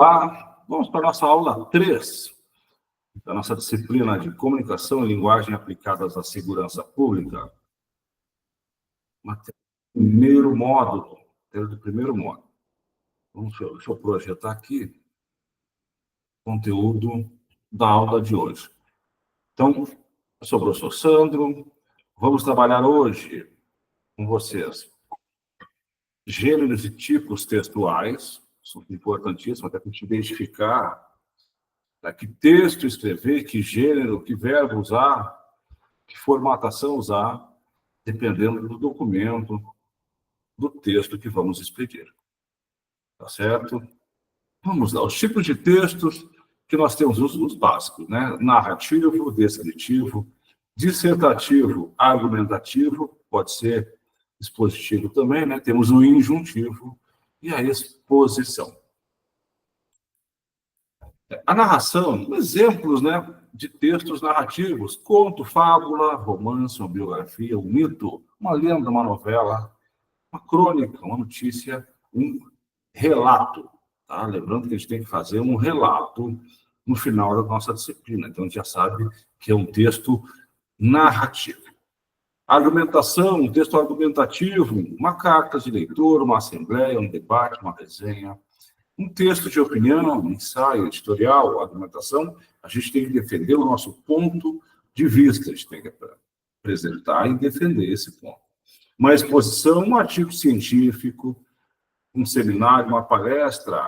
Olá, vamos para a nossa aula 3 da nossa disciplina de Comunicação e Linguagem Aplicadas à Segurança Pública. Primeiro módulo, do primeiro módulo. Deixa eu projetar aqui o conteúdo da aula de hoje. Então, eu sou o professor Sandro, vamos trabalhar hoje com vocês gêneros e tipos textuais, isso é importantíssimo, até para a gente identificar que texto escrever, que gênero, que verbo usar, que formatação usar, dependendo do documento, do texto que vamos expedir. Tá certo? Vamos lá, os tipos de textos que nós temos, os básicos, né? Narrativo, descritivo, dissertativo, argumentativo, pode ser expositivo também, né? Temos o injuntivo e a exposição. A narração, exemplos, né, de textos narrativos, conto, fábula, romance, uma biografia, um mito, uma lenda, uma novela, uma crônica, uma notícia, um relato. Tá? Lembrando que a gente tem que fazer um relato no final da nossa disciplina. Então, a gente já sabe que é um texto narrativo. Argumentação, um texto argumentativo, uma carta de leitor, uma assembleia, um debate, uma resenha. Um texto de opinião, um ensaio, editorial, argumentação, a gente tem que defender o nosso ponto de vista, a gente tem que apresentar e defender esse ponto. Uma exposição, um artigo científico, um seminário, uma palestra,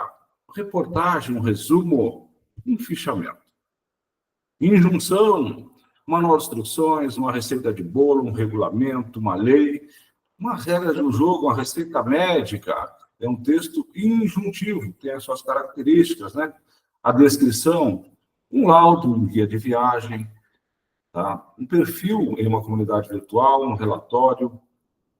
reportagem, um resumo, um fichamento. Injunção, manual de instruções, uma receita de bolo, um regulamento, uma lei, uma regra de um jogo, uma receita médica. É um texto injuntivo, tem as suas características, né? A descrição, um laudo, um guia de viagem, tá? Um perfil em uma comunidade virtual, um relatório,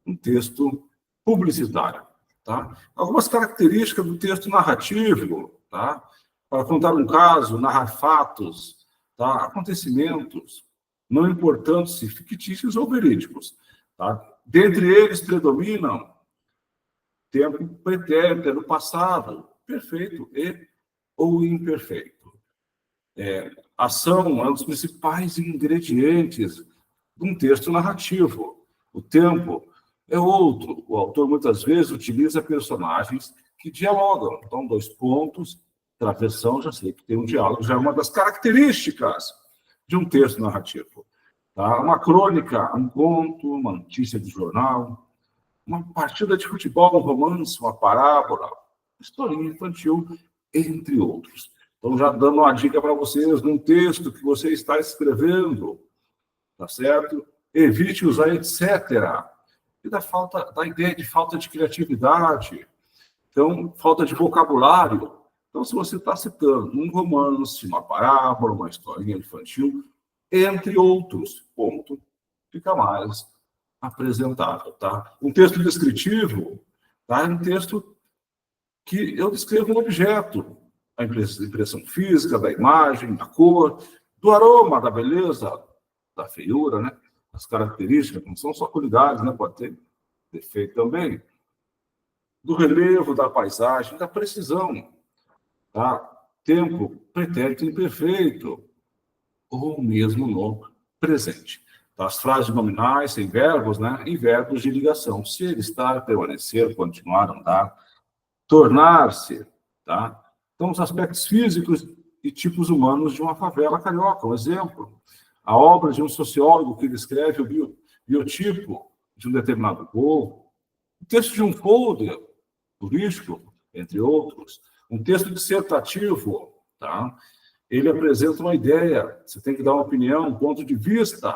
um texto publicitário, tá? Algumas características do texto narrativo, tá? Para contar um caso, narrar fatos, tá? Acontecimentos, não importando se fictícios ou verídicos, tá? Dentre eles predominam tempo pretérito, no passado, perfeito e ou imperfeito. Ação é um dos principais ingredientes de um texto narrativo. O tempo é outro. O autor muitas vezes utiliza personagens que dialogam. Então, dois pontos, travessão, já sei que tem um diálogo, já é uma das características de um texto narrativo. Tá? Uma crônica, um conto, uma notícia de jornal, uma partida de futebol, um romance, uma parábola, historinha infantil, entre outros. Então, já dando uma dica para vocês, num texto que você está escrevendo, tá certo? Evite usar etc. E da ideia de falta de criatividade. Então, falta de vocabulário. Então, se você está citando um romance, uma parábola, uma historinha infantil, entre outros, ponto, fica mais apresentável, tá? Um texto descritivo, tá? É um texto que eu descrevo um objeto, a impressão física, da imagem, da cor, do aroma, da beleza, da feiura, né? As características, não são só qualidades, né? Pode ter defeito também. Do relevo, da paisagem, da precisão, tá? Tempo, pretérito imperfeito, ou mesmo no presente. As frases nominais sem verbos, né? E verbos de ligação. Ser, estar, permanecer, continuar, andar, tornar-se, tá? Então, os aspectos físicos e tipos humanos de uma favela carioca. Um exemplo, a obra de um sociólogo que descreve o biotipo de um determinado povo. O texto de um folder turístico, entre outros. Um texto dissertativo, tá? Ele apresenta uma ideia, você tem que dar uma opinião, um ponto de vista,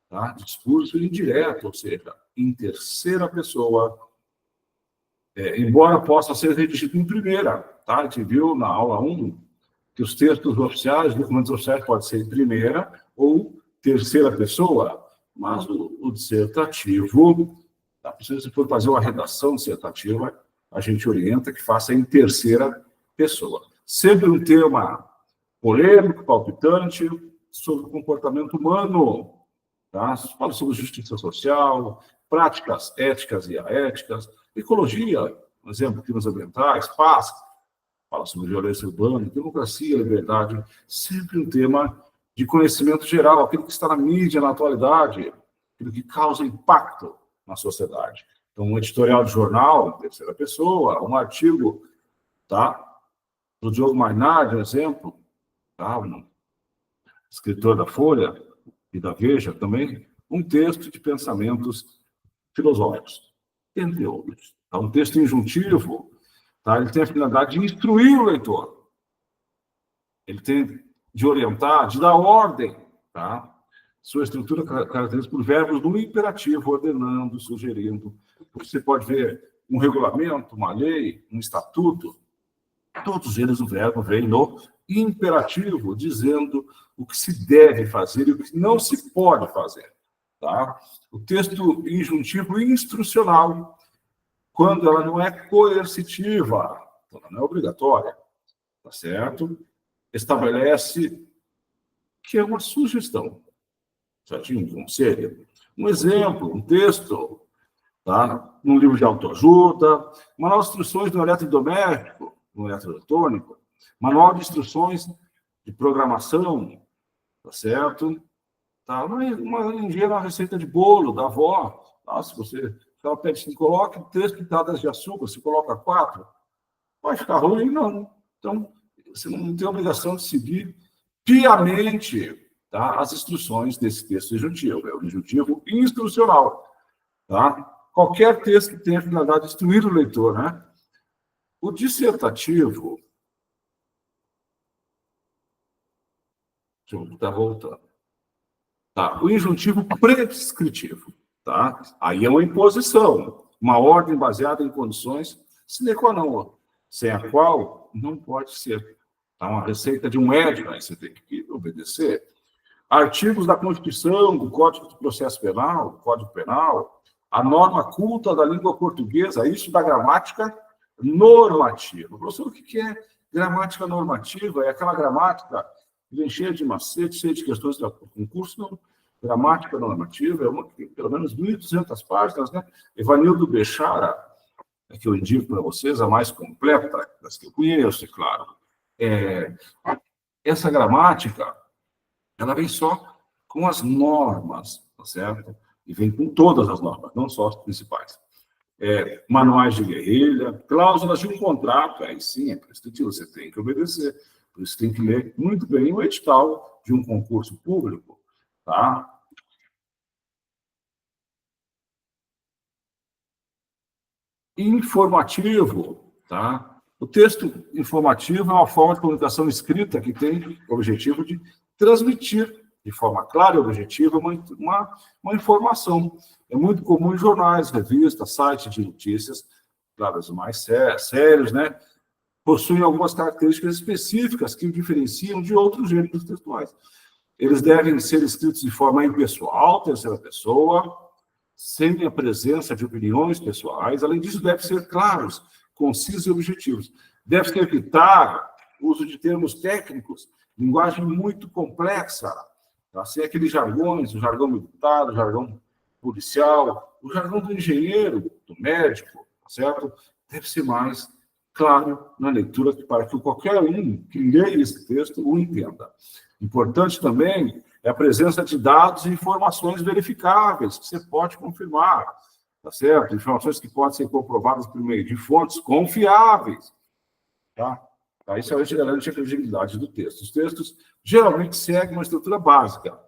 tá? Discurso indireto, ou seja, em terceira pessoa, embora possa ser redigido em primeira, tá? A gente viu na aula 1 que os textos oficiais, documentos oficiais, podem ser em primeira ou terceira pessoa, mas o dissertativo, tá? Se você for fazer uma redação dissertativa, a gente orienta que faça em terceira pessoa. Sempre um tema polêmico, palpitante, sobre o comportamento humano, tá? Fala sobre justiça social, práticas éticas e aéticas, ecologia, por exemplo, crimes ambientais, paz, fala sobre violência urbana, democracia, liberdade, sempre um tema de conhecimento geral, aquilo que está na mídia na atualidade, aquilo que causa impacto na sociedade. Então, um editorial de jornal, em terceira pessoa, um artigo, tá? Do Diogo Mainardi, um exemplo, tá? Um escritor da Folha e da Veja também, um texto de pensamentos filosóficos, entre outros. Tá? Um texto injuntivo, tá? Ele tem a finalidade de instruir o leitor, ele tem de orientar, de dar ordem, tá? Sua estrutura caracterizada por verbos no imperativo, ordenando, sugerindo. Você pode ver um regulamento, uma lei, um estatuto, todos eles o verbo vem no imperativo, dizendo o que se deve fazer e o que não se pode fazer. Tá? O texto injuntivo instrucional, quando ela não é coercitiva, ela não é obrigatória, tá certo? Estabelece que é uma sugestão, certinho? Um conselho. Um exemplo, um texto, tá? Um livro de autoajuda, manual de instruções no eletrodoméstico, no eletroeletrônico, manual de instruções de programação, tá certo? Tá? Uma ligeira receita de bolo da avó, tá? Se ela pede assim, coloque 3 pitadas de açúcar, se coloca 4, vai ficar ruim, não. Então, você não tem a obrigação de seguir piamente, tá? As instruções desse texto injuntivo, é o injuntivo instrucional, tá? Qualquer texto que tenha a finalidade de instruir o leitor, né? O dissertativo, deixa eu estar voltando. Tá? O injuntivo prescritivo, tá? Aí é uma imposição, uma ordem baseada em condições sine qua non, sem a qual não pode ser. Tá? Uma receita de um médico, aí você tem que obedecer. Artigos da Constituição, do Código de Processo Penal, do Código Penal, a norma culta da língua portuguesa, isso da gramática normativa. Professor, o que é gramática normativa? É aquela gramática que vem cheia de macetes, cheia de questões para concurso, não. Gramática normativa é uma que tem pelo menos 1.200 páginas, né? Evanildo Bechara, que eu indico para vocês, a mais completa das que eu conheço, é claro. Essa gramática, ela vem só com as normas, tá certo? E vem com todas as normas, não só as principais. Manuais de guerrilha, cláusulas de um contrato, aí sim, é prescritivo, você tem que obedecer. Por isso tem que ler muito bem o edital de um concurso público, tá? Informativo, tá? O texto informativo é uma forma de comunicação escrita que tem o objetivo de transmitir de forma clara e objetiva uma informação. É muito comum em jornais, revistas, sites de notícias, claro, os mais sérios, né? Possuem algumas características específicas que o diferenciam de outros gêneros textuais. Eles devem ser escritos de forma impessoal, terceira pessoa, sem a presença de opiniões pessoais. Além disso, devem ser claros, concisos e objetivos. Deve-se evitar o uso de termos técnicos, linguagem muito complexa, tá? Sem aqueles jargões, o jargão militar, o jargão policial, o jargão do engenheiro, do médico, certo? Deve ser mais claro na leitura para que qualquer um que leia esse texto o entenda. Importante também é a presença de dados e informações verificáveis, que você pode confirmar, tá certo? Informações que podem ser comprovadas por meio de fontes confiáveis, tá? Isso garante a credibilidade do texto. Os textos geralmente seguem uma estrutura básica,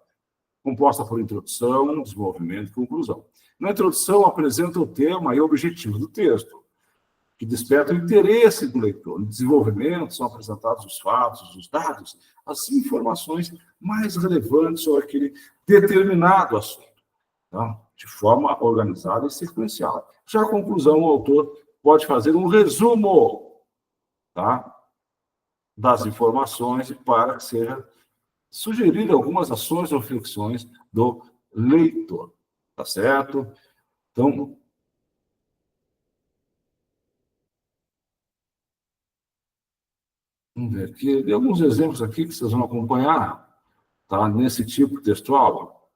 composta por introdução, desenvolvimento e conclusão. Na introdução, apresenta o tema e o objetivo do texto, que desperta o interesse do leitor. No desenvolvimento, são apresentados os fatos, os dados, as informações mais relevantes sobre aquele determinado assunto, tá? De forma organizada e sequencial. Já a conclusão, o autor pode fazer um resumo, tá? Das informações para que seja sugerir algumas ações ou reflexões do leitor, tá certo? Então, vamos ver aqui, tem alguns exemplos aqui que vocês vão acompanhar, tá? Nesse tipo textual,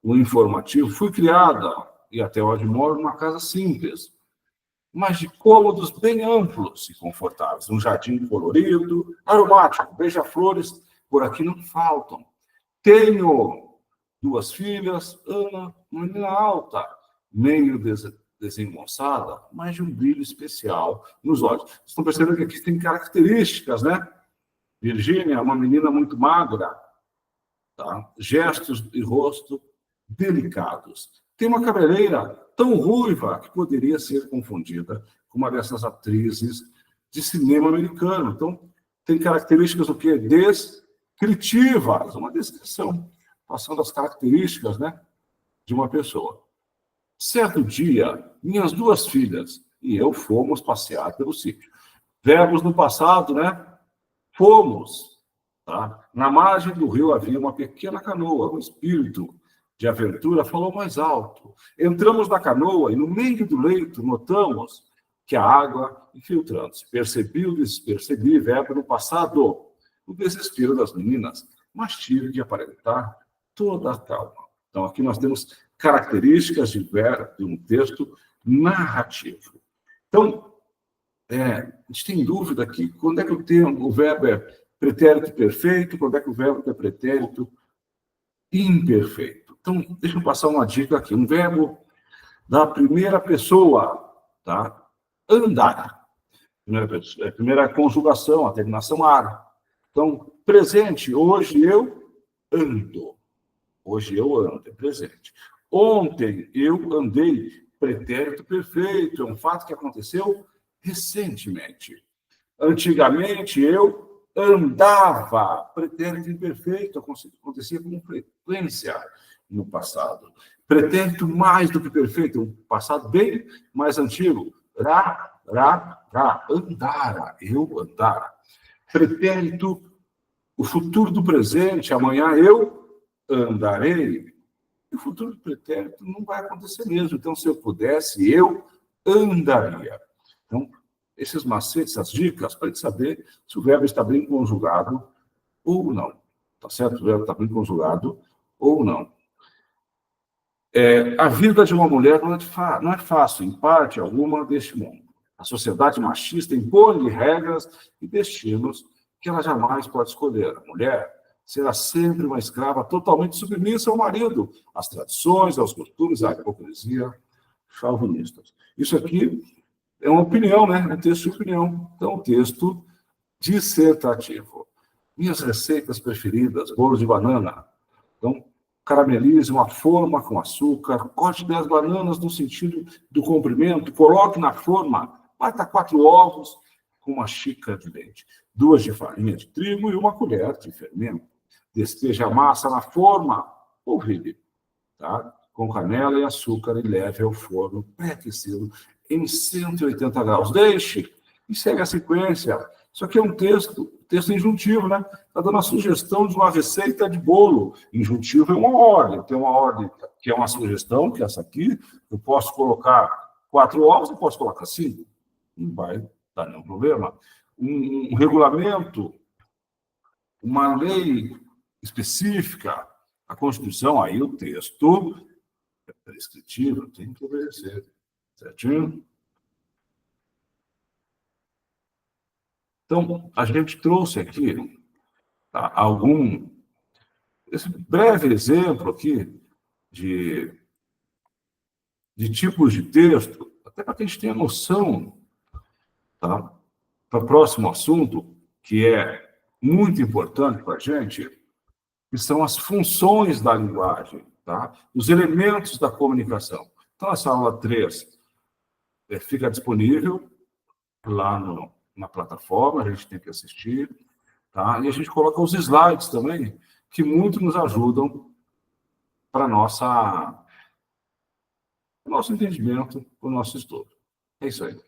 o informativo. Fui criada, e até hoje moro, numa casa simples. mas de cômodos bem amplos e confortáveis. Um jardim colorido, aromático, beija-flores, por aqui não faltam. Tenho 2 filhas, Ana, uma menina alta, meio desengonçada, mas de um brilho especial nos olhos. Vocês estão percebendo que aqui tem características, né? Virgínia é uma menina muito magra, tá? Gestos e rosto delicados. Tem uma cabeleireira tão ruiva que poderia ser confundida com uma dessas atrizes de cinema americano. Então, tem características o quê? Descritivas, uma descrição, passando as características, né, de uma pessoa. Certo dia, minhas 2 filhas e eu fomos passear pelo sítio. Verbos no passado, né? Fomos. Tá? Na margem do rio havia uma pequena canoa. O espírito de aventura falou mais alto. Entramos na canoa e, no meio do leito, notamos que a água infiltrando-se. Percebi, verbo no passado. O desespero das meninas, mas tive de aparentar toda a calma. Então, aqui nós temos características de um texto narrativo. Então, a gente tem dúvida aqui, quando é que o verbo é pretérito perfeito, quando é que o verbo é pretérito imperfeito. Então, deixa eu passar uma dica aqui. Um verbo da primeira pessoa, tá? Andar. Primeira conjugação, a terminação ar. Então, presente, hoje eu ando. Hoje eu ando, é presente. Ontem eu andei, pretérito perfeito, é um fato que aconteceu recentemente. Antigamente eu andava, pretérito imperfeito, acontecia com frequência no passado. Pretérito mais do que perfeito, um passado bem mais antigo. Andara, eu andara. Pretérito, o futuro do presente, amanhã eu andarei. O futuro do pretérito não vai acontecer mesmo. Então, se eu pudesse, eu andaria. Então, esses macetes, essas dicas, para a gente saber se o verbo está bem conjugado ou não. Tá certo? O verbo está bem conjugado ou não. A vida de uma mulher não é fácil, em parte alguma, deste mundo. A sociedade machista impõe regras e destinos que ela jamais pode escolher. A mulher será sempre uma escrava totalmente submissa ao marido, às tradições, aos costumes, à hipocrisia chauvinistas. Isso aqui é uma opinião, né? É um texto de opinião. Então, um texto dissertativo. Minhas receitas preferidas, bolo de banana. Então, caramelize uma forma com açúcar, corte 10 bananas no sentido do comprimento, coloque na forma, bata 4 ovos com uma xícara de leite, 2 de farinha de trigo e 1 colher de fermento. Despeje a massa na forma, polvilhe, tá? Com canela e açúcar e leve ao forno pré-aquecido em 180 graus. Deixe e segue a sequência. Isso aqui é um texto injuntivo, né? Está dando a sugestão de uma receita de bolo. Injuntivo é uma ordem. Tem uma ordem que é uma sugestão, que é essa aqui. Eu posso colocar 4 ovos, eu posso colocar 5. Não vai dar nenhum problema. Um regulamento, uma lei específica, a Constituição, aí o texto é prescritivo, tem que obedecer. Certinho? Então, a gente trouxe aqui esse breve exemplo aqui de tipos de texto, até para que a gente tenha noção, tá? Para o próximo assunto, que é muito importante para a gente, que são as funções da linguagem, tá? Os elementos da comunicação. Então, essa aula 3 fica disponível lá na plataforma, a gente tem que assistir, tá? E a gente coloca os slides também, que muito nos ajudam para nosso entendimento, para o nosso estudo. É isso aí.